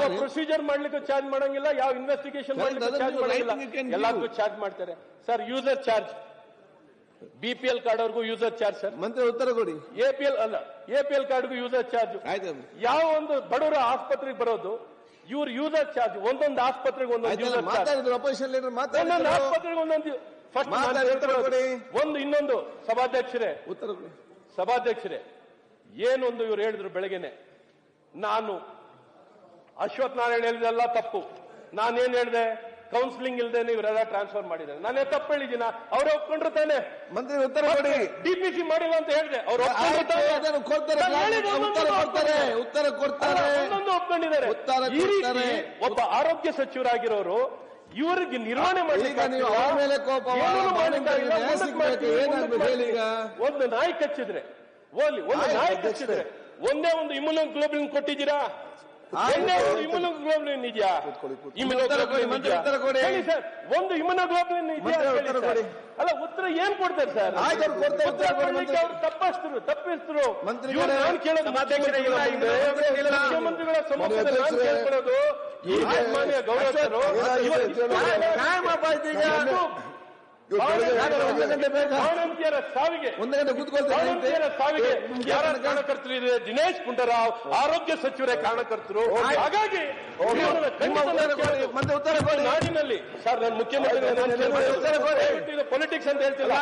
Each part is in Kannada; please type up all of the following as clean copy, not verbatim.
ಯಾವ ಪ್ರೊಸೀಜರ್ ಮಾಡ್ಲಿಕ್ಕೆ ಚಾರ್ಜ್ ಮಾಡಂಗಿಲ್ಲ, ಯಾವ ಇನ್ವೆಸ್ಟಿಗೇಷನ್ ಮಾಡ್ಲಿಕ್ಕೆ ಚಾರ್ಜ್ ಮಾಡಂಗಿಲ್ಲ, ಎಲ್ಲದಕ್ಕೂ ಚಾರ್ಜ್ ಮಾಡ್ತಾರೆ sir. User charge BPL card ಅವ್ರಿಗೂ ಯೂಸರ್ ಚಾರ್ಜ್ ಸರ್. ಮಂತ್ರಿ ಉತ್ತರ ಕೊಡಿ. ಎಪಿಎಲ್ ಕಾರ್ಡ್ಗೂ ಯೂಸರ್ ಚಾರ್ಜ್. ಯಾವ ಒಂದು ಬಡವರ ಆಸ್ಪತ್ರೆಗೆ ಬರೋದು ಇವ್ರು ಯೂಸರ್ ಚಾರ್ಜ್, ಒಂದೊಂದು ಆಸ್ಪತ್ರೆಗೆ ಒಂದೊಂದು ಅಪೋಸಿಷನ್ ಲೀಡರ್ ಒಂದೊಂದು ಆಸ್ಪತ್ರೆಗೆ ಒಂದೊಂದು. ಫಸ್ಟ್ ಒಂದು ಇನ್ನೊಂದು ಸಭಾಧ್ಯಕ್ಷರೇ ಏನೊಂದು ಇವ್ರು ಹೇಳಿದ್ರು ಬೆಳಗ್ಗೆನೆ, ನಾನು ಅಶ್ವಥ್ ನಾರಾಯಣ ಹೇಳಿದೆಲ್ಲ ತಪ್ಪು, ನಾನೇನ್ ಹೇಳಿದೆ ಕೌನ್ಸಿಲಿಂಗ್ ಇಲ್ದೇನೆ ಇವರೆಲ್ಲ ಟ್ರಾನ್ಸ್ಫರ್ ಮಾಡಿದ್ದಾರೆ, ನಾನೇ ತಪ್ಪು ಹೇಳಿದ್ದೀನ? ಅವ್ರು ಒಪ್ಕೊಂಡ್ರು ತಾನೆ? ಮಂತ್ರಿ ಉತ್ತರ ಕೊಡಿ. ಡಿಪಿಸಿ ಮಾಡಿಲ್ಲ ಅಂತ ಹೇಳಿದೆ, ಅವ್ರು ಉತ್ತರ ಕೊಡ್ತಾರೆ, ಒಂದೊಂದು ಒಪ್ಕೊಂಡಿದ್ದಾರೆ. ಈ ರೀತಿ ಒಬ್ಬ ಆರೋಗ್ಯ ಸಚಿವರಾಗಿರೋರು ಇವರಿಗೆ ನಿರ್ವಹಣೆ ಮಾಡಲಿಕ್ಕೆ ಒಂದು ನಾಯಿ ಕಚ್ಚಿದ್ರೆ ಒಂದೇ ಒಂದು ಇಮ್ಯುನೋಗ್ಲೋಬುಲಿನ್ ಕೊಟ್ಟಿದ್ದೀರಾ? ಇಮ್ಯುನೋಗ್ಲೋಬುಲಿನ್ ಇದೆಯಾ? ಒಂದು ಇಮ್ಯುನೋಗ್ಲೋಬುಲಿನ್ ಇದೆಯಾ? ಅಲ್ಲ, ಉತ್ತರ ಏನ್ ಕೊಡ್ತಾರೆ ಸರ್? ಅವರು ತಪ್ಪಿಸ್ತರು. ನಾನು ಕೇಳೋದು ಮುಖ್ಯಮಂತ್ರಿಗಳ ಸಮ್ಮುಖದಲ್ಲಿ ನಾನು ಕೇಳ್ಕೊಳ್ಳೋದು, ಈ ಮಾನ್ಯ ಗೌರವರು ಬಾಣಂತಿಯರ ಸಾವಿಗೆ ಯಾರ ಕಾರಣಕರ್ತರು ಇದೆ? ದಿನೇಶ್ ಗುಂಡೂರಾವ್ ಆರೋಗ್ಯ ಸಚಿವರೇ ಕಾರಣಕರ್ತರು. ಹಾಗಾಗಿ ನಾಡಿನಲ್ಲಿ ಸರ್, ನಾನು ಮುಖ್ಯಮಂತ್ರಿ ಪೊಲಿಟಿಕ್ಸ್ ಅಂತ ಹೇಳ್ತಿಲ್ಲ,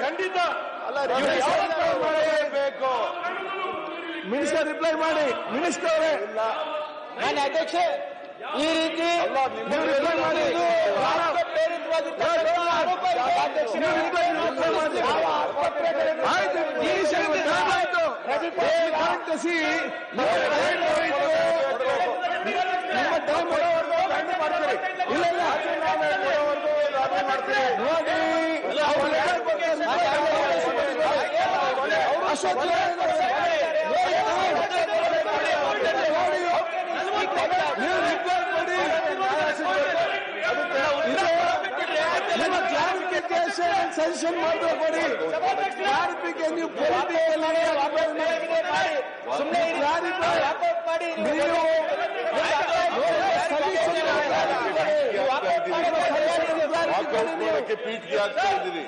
ಖಂಡಿತ ಮಿನಿಸ್ಟರ್ ರಿಪ್ಲೈ ಮಾಡಿ. ಮಿನಿಸ್ಟರ್ ಅವರೇ, ಮಾನ್ಯ ಅಧ್ಯಕ್ಷ, ಈ ರೀತಿ ರಿಪ್ಲೈ ಮಾಡಿ. ಸಜೆಷನ್ ಮಾಡಿದ್ರೆ ಕೊಡಿ. ನೀವು ಪೀಠಿಗೆ ಆಗ್ತಾ ಇದ್ದೀರಿ.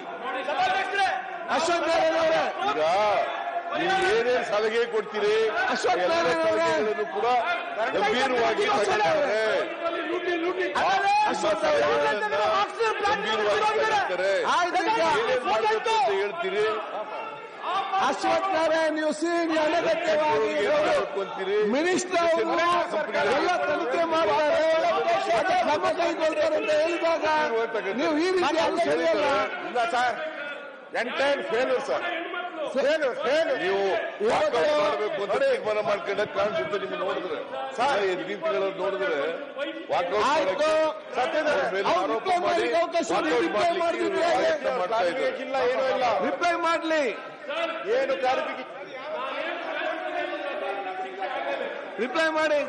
ಅಶ್ವಥ್ ನಾರಾಯಣ ಅವರೇ, ಈಗ ನೀವು ಏನೇನು ಸಲಹೆ ಕೊಡ್ತೀರಿ ಸಲಹೆಗಳನ್ನು ಕೂಡ ಗಂಭೀರವಾಗಿ ತಗೊಂಡಿದ್ದಾರೆ. ಹೇಳ್ತೀರಿ ಅಶ್ವಥ್ ನಾರಾಯಣ, ನೀವು ಸಿಡಿ ಅನಗತ್ಯವಾಗಿ ಮಿನಿಸ್ಟರ್ ಎಲ್ಲ ತನಿಖೆ ಮಾಡ್ತಾರೆ, ಕ್ರಮ ಕೈಗೊಳ್ತಾರೆ ಅಂತ ಹೇಳಿದಾಗ ನೀವು ಈ ರೀತಿ ಸರಿಯಲ್ಲ. ಇಲ್ಲ ಸರ್, ಎಂಟೈರ್ ಫೇಲ್ಯೂರ್ ಸರ್. ನೀವು ಮಾಡಬೇಕು ಅಂತ ತೀರ್ಮಾನ ಮಾಡ್ಕೊಂಡ ಕಾಣಿಸುತ್ತೆ. ನಿಮ್ಗೆ ನೋಡಿದ್ರೆ ರೀತಿಗಳನ್ನು ನೋಡಿದ್ರೆ ವಾಕೌಟ್ ರಿಪ್ಲೈ ಮಾಡಲಿ. ಏನು ರಿಪ್ಲೈ ಮಾಡಿ.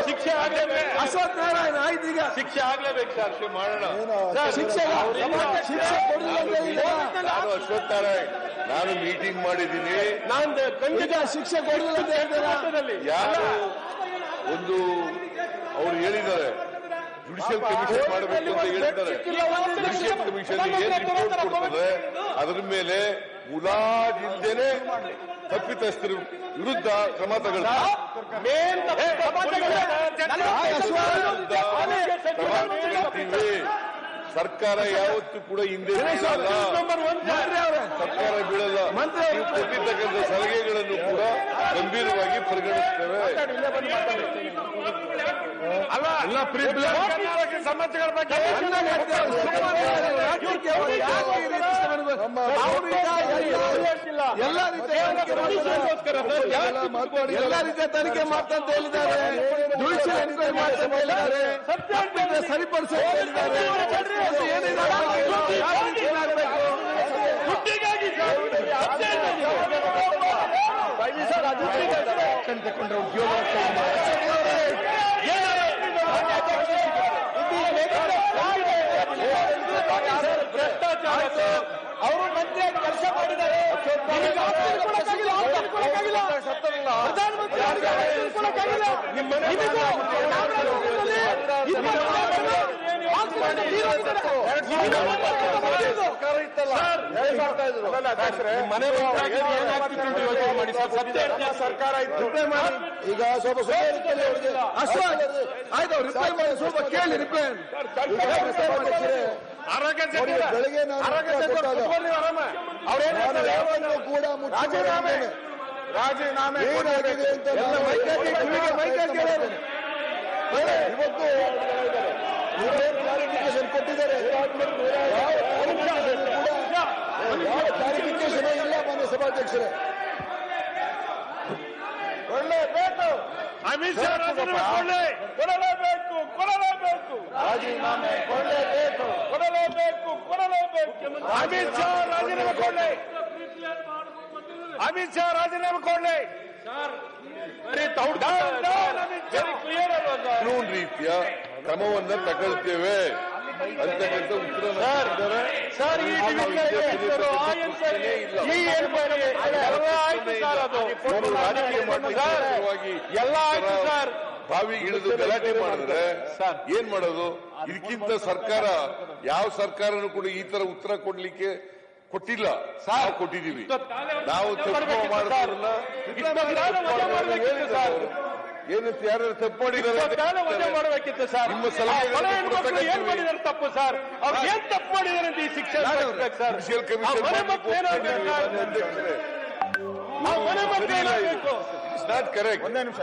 ಶಿಕ್ಷೆ ಆಗ್ಲೇಬೇಕು. ಅಶ್ವಥ್ ನಾರಾಯಣ ಆಯ್ತು, ಈಗ ಶಿಕ್ಷೆ ಆಗ್ಲೇಬೇಕು ಸರ್. ಮಾಡೋಣ ಶಿಕ್ಷೆ ನಾನು ಅಶ್ವಥ್ ನಾರಾಯಣ್, ನಾನು ಮೀಟಿಂಗ್ ಮಾಡಿದ್ದೀನಿ. ನಾನು ಖಂಡಿತ ಶಿಕ್ಷೆ ಕೊಡಲಿಲ್ಲ ಅಂತ ಹೇಳ್ತಾರೆ. ಯಾರು ಒಂದು ಅವ್ರು ಹೇಳಿದ್ದಾರೆ ಜುಡಿಷಿಯಲ್ ಕಮಿಷನ್ ಮಾಡಬೇಕು ಅಂತ ಹೇಳಿದ್ದಾರೆ. ಜುಡಿಷಿಯಲ್ ಕಮಿಷನ್ ಏನ್ ರಿಪೋರ್ಟ್ ಕೊಡ್ತದೆ ಅದರ ಮೇಲೆ ಮುಲಾಜಿಲ್ದೇನೆ ತಪ್ಪಿತಸ್ಥರ ವಿರುದ್ಧ ಕ್ರಮ ತಗೊಳ್ತಾರೆ. ಸರ್ಕಾರ ಯಾವತ್ತೂ ಕೂಡ ಹಿಂದೆ ಬೀಳಲ್ಲ. ಸರ್ಕಾರ ಬೀಳಲ್ಲ. ನೀವು ಕೊಟ್ಟಿರ್ತಕ್ಕಂಥ ಸಲಹೆಗಳನ್ನು ಕೂಡ ಗಂಭೀರವಾಗಿ ಪರಿಗಣಿಸ್ತೇವೆ. ಸಮಸ್ಯೆಗಳ ಬಗ್ಗೆ ಎಲ್ಲ ರೀತಿಯ ತನಿಖೆ ಮಾಡ್ತಂತ ಹೇಳಿದ್ದಾರೆ. ಜುಡಿಷಿಯಲ್ ಎನ್ಕ್ವೈರಿ ಮಾಡ್ತಂತ ಹೇಳಿದ್ದಾರೆ. ಸರಿಪಡಿಸಿ ಹೇಳಿದ್ದಾರೆ. ತಗೊಂಡ್ರೆ ಉದ್ಯೋಗ ಅವರು ಮಂತ್ರಿಯಾಗಿ ಕೆಲಸ ಮಾಡಿದ್ದಾರೆ. ಸರ್ಕಾರ ಈಗ ಸ್ವಲ್ಪ ಆಯ್ತು ರಿಪ್ಲೈ ಮಾಡಿ ಸ್ವಲ್ಪ ಕೇಳಿ ರಿಪ್ಲೈ. ಆರೋಗ್ಯ ಬೆಳಗ್ಗೆ ಕೂಡ ರಾಜೀನಾಮೆ ಏನಾಗಿದೆ ಅಂತ ಇವತ್ತು ಕ್ಲಾರಿಫಿಕೇಶನ್ ಕೊಟ್ಟಿದ್ದಾರೆ. ಕ್ಲಾರಿಫಿಕೇಶನ್ ಇಲ್ಲ ಮಾನ್ಯ ಸಭಾಧ್ಯಕ್ಷರೇ. ಕೊಡಲೇಬೇಕು ಅಮಿತ್ ಶಾ ಕೊಡಲೇಬೇಕು ರಾಜೀನಾಮೆ ಕೊಡಲೇಬೇಕು ಅಮಿತ್ ಶಾ ರಾಜೀನಾಮೆ ಕೊಡಲಿ. ಅಮಿತ್ ಶಾ ರಾಜೀನಾಮೆ ಕೊಡಲಿ. ಕಾನೂನು ರೀತಿಯ ಕ್ರಮವನ್ನ ತಗೊಳ್ತೇವೆ ಅಂತಕ್ಕಂಥ ಉತ್ತರ ಬಾವಿಗೆ ಇಳಿದು ಗಲಾಟೆ ಮಾಡಿದ್ರೆ ಏನ್ ಮಾಡೋದು? ಇದಕ್ಕಿಂತ ಸರ್ಕಾರ ಯಾವ ಸರ್ಕಾರನೂ ಕೂಡ ಈ ತರ ಉತ್ತರ ಕೊಡ್ಲಿಕ್ಕೆ ಕೊಟ್ಟಿಲ್ಲ. ನಾವು ಕೊಟ್ಟಿದ್ದೀವಿ. ನಾವು ತಪ್ಪು ಮಾಡೋದನ್ನ ಏನಂತ ಯಾರು ತಪ್ಪು ಮಾಡಬೇಕಿತ್ತು ಸರ್. ನಿಮ್ಮ ಸಲಹೆ ಏನ್ ಮಾಡಿದಾರೆ ತಪ್ಪು ಸರ್? ಅವ್ರು ಏನ್ ತಪ್ಪು ಮಾಡಿದಾರೆ ಅಂತ ಈ ಶಿಕ್ಷೆ judicial commission it's not correct. ಒಂದೇ ನಿಮಿಷ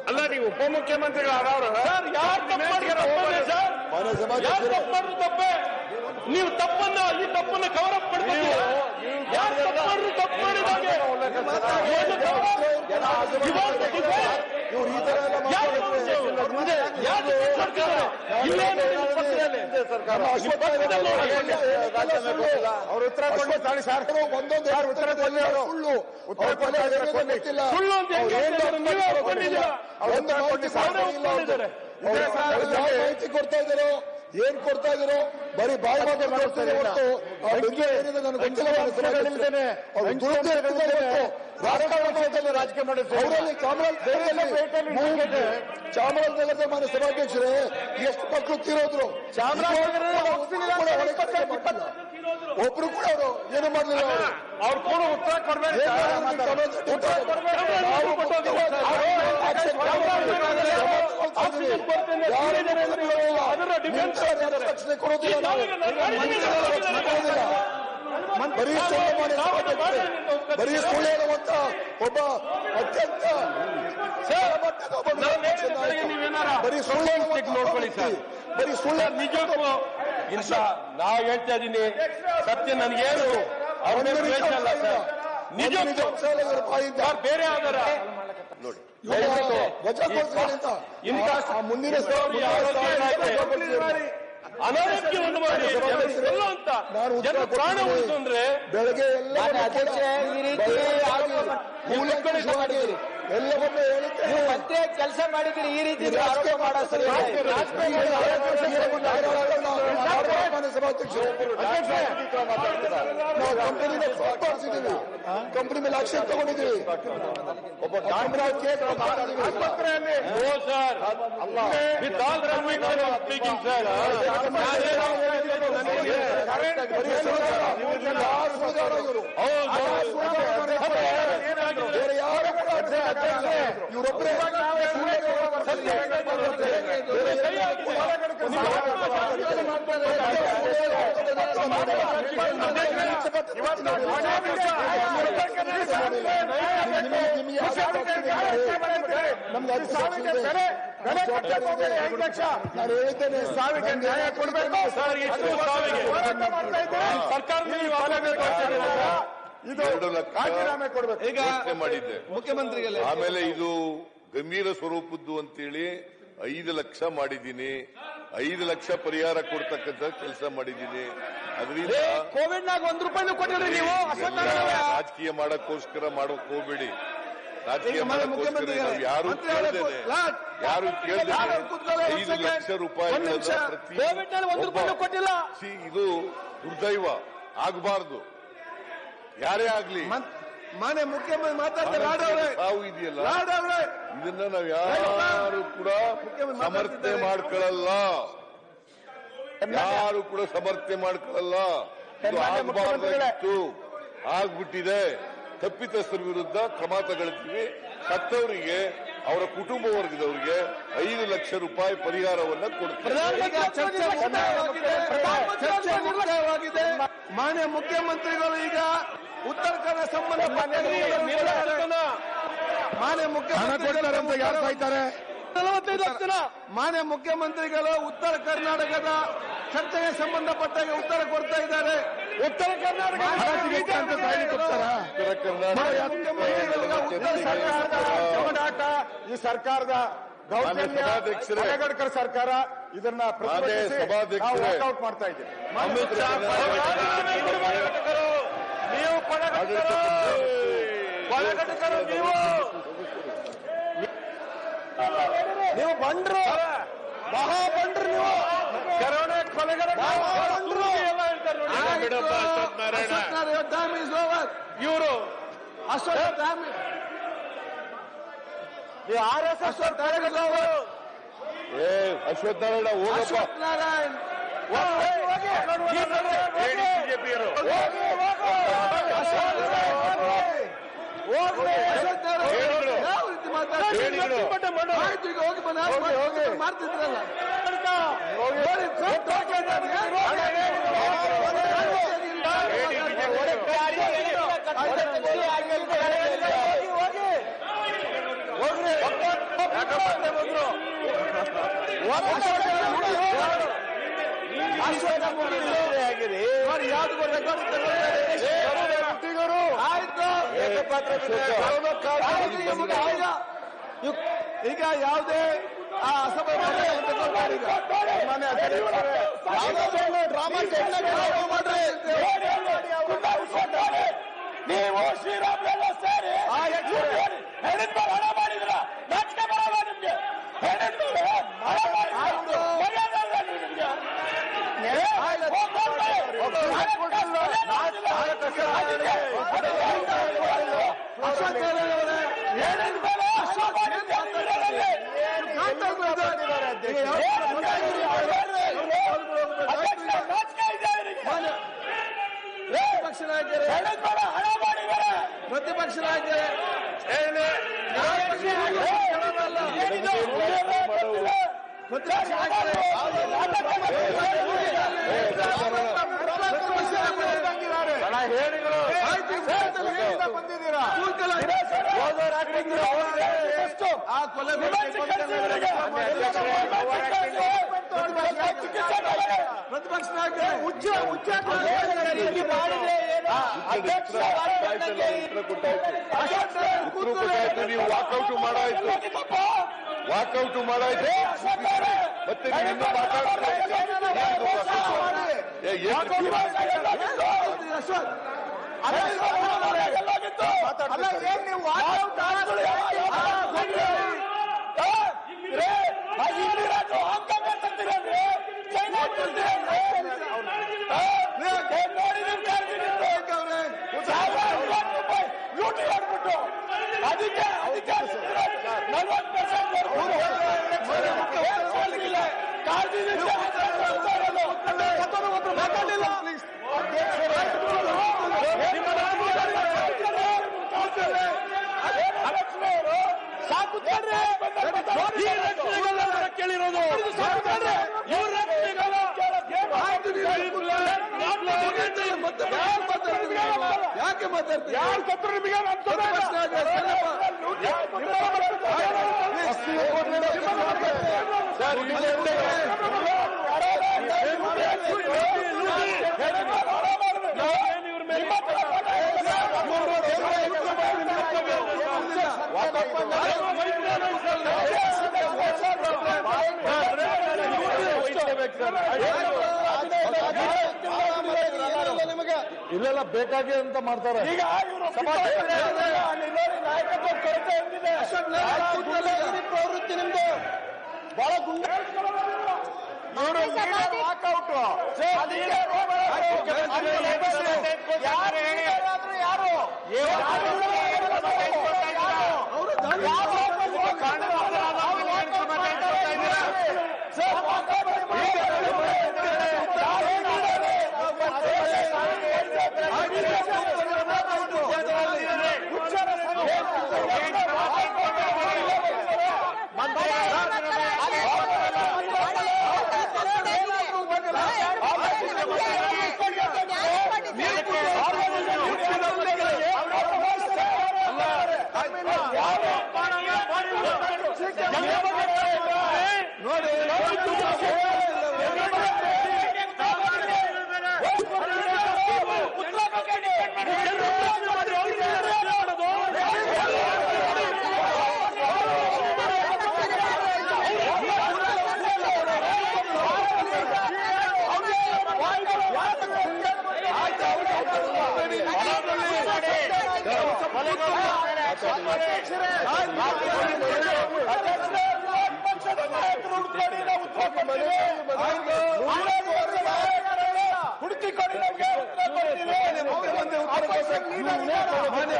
ಅಲ್ಲ, ನೀವು ಉಪಮುಖ್ಯಮಂತ್ರಿಗಳಾದವರು ಯಾರು ತಪ್ಪು ಮಾಡಿದ್ರು ತಪ್ಪೇ. ನೀವು ತಪ್ಪನ್ನ ಈ ತಪ್ಪನ್ನ ಕವರ್ ಅಪ್ ಮಾಡ್ತೀವಿ. ಯಾರು ತಪ್ಪು ಮಾಡಿದ್ರು ತಪ್ಪು ಮಾಡಿದಾಗೆ ಇವ್ರು ಈ ತರ ಅವ್ರ ಉತ್ತರ ಕೊಡಿ ಸರ್. ಒಂದೊಂದು ಉತ್ತರ ಸುಳ್ಳು ಗೊತ್ತಿಲ್ಲ. ಮಾಹಿತಿ ಕೊಡ್ತಾ ಇದ್ದಾರೋ ಏನ್ ಕೊಡ್ತಾ ಇದ್ರು ಬರೀ ಬಾಯಿ ಮಾತ್ರ ಕೊಡ್ತಾರೆ ಹೊರತು ನನಗೆ ಗೊತ್ತಿಲ್ಲ. ರಾಜಕೀಯ ಮಾಡಿದ್ರು ಅವರಲ್ಲಿ ಚಾಮರಾಜನಗರದ ಮಾನ್ಯ ಸಭಾಧ್ಯಕ್ಷರೇ ಎಷ್ಟು ಮಕ್ಕಳು ತೀರೋದ್ರು. ಒಬ್ರು ಕೂಡ ಅವರು ಏನು ಮಾಡಲಿಲ್ಲ. ಅವ್ರು ಕೂಡ ಉತ್ತರ ಕೊಡ್ಬೇಕು. ರಕ್ಷಣೆ ಕೊಡೋದಿಲ್ಲ. ಬರೀ ಸುಳ್ಳು ಹೇಳುವಂತ ಒಬ್ಬ ಅತ್ಯಂತ ಬರೀ ಸುಳ್ಳು ನೋಡ್ಕೊಳ್ಳಿ ಸರ್. ಬರೀ ಸುಳ್ಳು ನಿಜಕ್ಕೂ ಇಂಥ ನಾವು ಹೇಳ್ತಾ ಇದ್ದೀನಿ. ಸತ್ಯ ನನಗೇನು ಅವನೇ ಅಲ್ಲ ಸರ್. ನಿಜ ಬೇರೆ ಯಾವ್ದಾರ ನೋಡಿ ಮುಂದಿನ ಅನಾರೋಗ್ಯವನ್ನು ಮಾಡಿ ಅಂತ ಜನರು ಪ್ರಾಣ ಉಳಿತು ಅಂದ್ರೆ ಬೆಳಗ್ಗೆ ಎಲ್ಲ ಎಲ್ಲವನ್ನೂ ನೀವು ಮತ್ತೆ ಕೆಲಸ ಮಾಡಿದ್ರೆ ಈ ರೀತಿ ಆರೋಪ ಮಾಡೋ ಸರಿ. ಕಂಪನಿ ಮೇಲೆ ಆಕ್ಷನ್ ತಗೊಂಡಿದ್ದೀವಿ. ಒಬ್ಬ ಆಸ್ಪತ್ರೆಯಲ್ಲಿ ಬೇರೆ ಯಾರು ಇವರೊಬ್ಬರೇ ನಾನು ಹೇಳಿದ್ದೇನೆ ಸಾವಿಗೆ ನ್ಯಾಯ ಕೊಡಬೇಕು ಸರ್. ಇದು ರಾಜೀನಾಮೆ ಕೊಡಬೇಕು ಈಗ ಮಾಡಿದ್ದೆ ಮುಖ್ಯಮಂತ್ರಿಗಳೇ. ಆಮೇಲೆ ಇದು ಗಂಭೀರ ಸ್ವರೂಪದ್ದು ಅಂತೇಳಿ 5 ಲಕ್ಷ ಮಾಡಿದ್ದೀನಿ. 5 ಲಕ್ಷ ಪರಿಹಾರ ಕೊಡ್ತಕ್ಕಂಥ ಕೆಲಸ ಮಾಡಿದ್ದೀನಿ. ಅದರಿಂದ ಕೋವಿಡ್ ನಾಗ ₹1 ಕೊಟ್ಟಿರಿ ನೀವು. ರಾಜಕೀಯ ಮಾಡಕ್ಕೋಸ್ಕರ ಮಾಡೋಕ್ ಹೋಗ್ಬೇಡಿ. ರಾಜಕೀಯ ಮಾಡಕ್ಕೋಸ್ಕರ ನಾವು ಯಾರು ಕೇಳ್ದೇನೆ 5 ಲಕ್ಷ ರೂಪಾಯಿ ಕೊಟ್ಟಿಲ್ಲ. ಇದು ದುರ್ದೈವ ಆಗಬಾರ್ದು. ಯಾರೇ ಆಗ್ಲಿ ಮಾನ್ಯ ಮುಖ್ಯಮಂತ್ರಿ ಮಾತಾಡ್ತಾರೆ. ತಾವು ಇದೆಯಲ್ಲ, ಇದನ್ನ ನಾವು ಯಾರು ಕೂಡ ಸಮರ್ಥನೆ ಮಾಡ್ಕೊಳ್ಳಲ್ಲ. ಯಾರು ಕೂಡ ಸಮರ್ಥನೆ ಮಾಡ್ಕೊಳ್ಳಲ್ಲ. ಇದು ಆಗಬಾರ್ದಾಗಿತ್ತು, ಆಗ್ಬಿಟ್ಟಿದೆ. ತಪ್ಪಿತಸ್ಥರ ವಿರುದ್ಧ ಕ್ರಮ ತಗೊಳ್ತೀವಿ. ಸತ್ತವರಿಗೆ, ಅವರ ಕುಟುಂಬ ವರ್ಗದವರಿಗೆ 5 ಲಕ್ಷ ರೂಪಾಯಿ ಪರಿಹಾರವನ್ನ ಕೊಡ್ತೀವಿ. ಚರ್ಚೆ ಮಾನ್ಯ ಮುಖ್ಯಮಂತ್ರಿಗಳು ಈಗ ಉತ್ತರ ಕನ್ನಡ ಸಂಬಂಧಪಟ್ಟ ಮಾನ್ಯ ಮುಖ್ಯಮಂತ್ರಿಗಳು ಯಾರು ಕಾಯ್ತಾರೆ? 45 ಲಕ್ಷ ಜನ. ಮಾನ್ಯ ಮುಖ್ಯಮಂತ್ರಿಗಳು ಉತ್ತರ ಕರ್ನಾಟಕದ ಚರ್ಚೆಗೆ ಸಂಬಂಧಪಟ್ಟ ಉತ್ತರ ಕೊಡ್ತಾ ಇದ್ದಾರೆ. ಉತ್ತರ ಕರ್ನಾಟಕ ಈ ಸರ್ಕಾರದ ಗಡ್ಕರ್ ಸರ್ಕಾರ ಇದನ್ನ ವರ್ಕೌಟ್ ಮಾಡ್ತಾ ಇದೆ. ಅಮಿತ್ ಶಾ ನೀವು ನೀವು ಬಂಡ್ರು, ಮಹಾ ಬಂಡ್ರು ನೀವು. ಕರೋನಾ ಕೊಲೆಗಾರ ಇವರು ಅಶ್ವತ್ಥ ಅಶ್ವತ್ಥನಾರಾಯಣ ಹೋಗಪ್ಪ. ನಾರಾಯಣ್ ಮಾಡ್ತಿದ್ರಲ್ಲ ಈಗ ಯಾವುದೇ ನೀವು ಶ್ರೀರಾಮ್ಗೆಲ್ಲ ಸೇರಿ ಹಣ ಮಾಡಿದ್ರ ನಾಚಿಕೆ ಬರಲ್ಲ ನಿಮ್ಗೆ. ಪ್ರತಿಪಕ್ಷ ನಾಯಕರೇ ಬಂದಿದ್ದೀರಾ ಆ ಕೊಲೆ ಪ್ರತಿಪಕ್ಷ ನಾಯಕರೇ ನೀವು ವಾಕೌಟ್ ಮಾಡಾಯ್ತು, ವಾಕೌಟ್ ಮಾಡಾಯ್ತು. ಮತ್ತೆ ಅದಕ್ಕೆ 40 ಕೇಳಿರೋದು ಯಾಕೆ ಮಾತಾಡ್ತೀವಿ? ಯಾರು ಸತ್ರು ನಿಮಗೆ ಇಲ್ಲೆಲ್ಲ ಬೇಕಾಗಿ ಅಂತ ಮಾಡ್ತಾರೆ. ಈಗ ಪ್ರವೃತ್ತಿ ನಿಮ್ದು ಬಹಳ ಗುಂಡ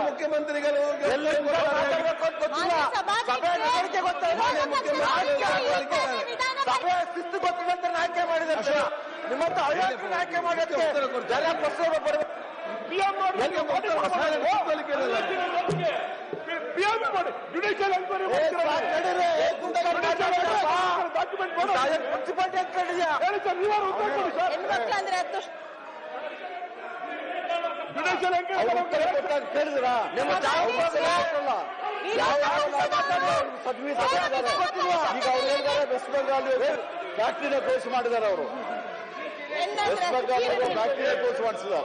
ಮುಖ್ಯಮಂತ್ರಿಗಳು ಸಭೆ ಶಿಸ್ತು ಗೊತ್ತಿದೆ ಆಯ್ಕೆ ಮಾಡಿದ್ದಾರೆ. ನಿಮ್ಮಂತ ಆಯ್ಕೆ ಮಾಡಿದ್ರೆ ಕೇಳಿದ್ರಾ? ನಿಮ್ಮ ಈಗ ಅವ್ರು ಹೇಳಿದ್ದಾರೆ ವೆಸ್ಟ್ ಬೆಂಗಾಲ್ ಫ್ಯಾಕ್ಟ್ರಿನ ಕ್ಲೋಸ್ ಮಾಡಿದ್ದಾರೆ. ಅವರು ವೆಸ್ಟ್ ಬೆಂಗಾಲ್ ಫ್ಯಾಕ್ಟ್ರಿನ ಕ್ಲೋಸ್ ಮಾಡಿಸಿದ್ದಾರೆ.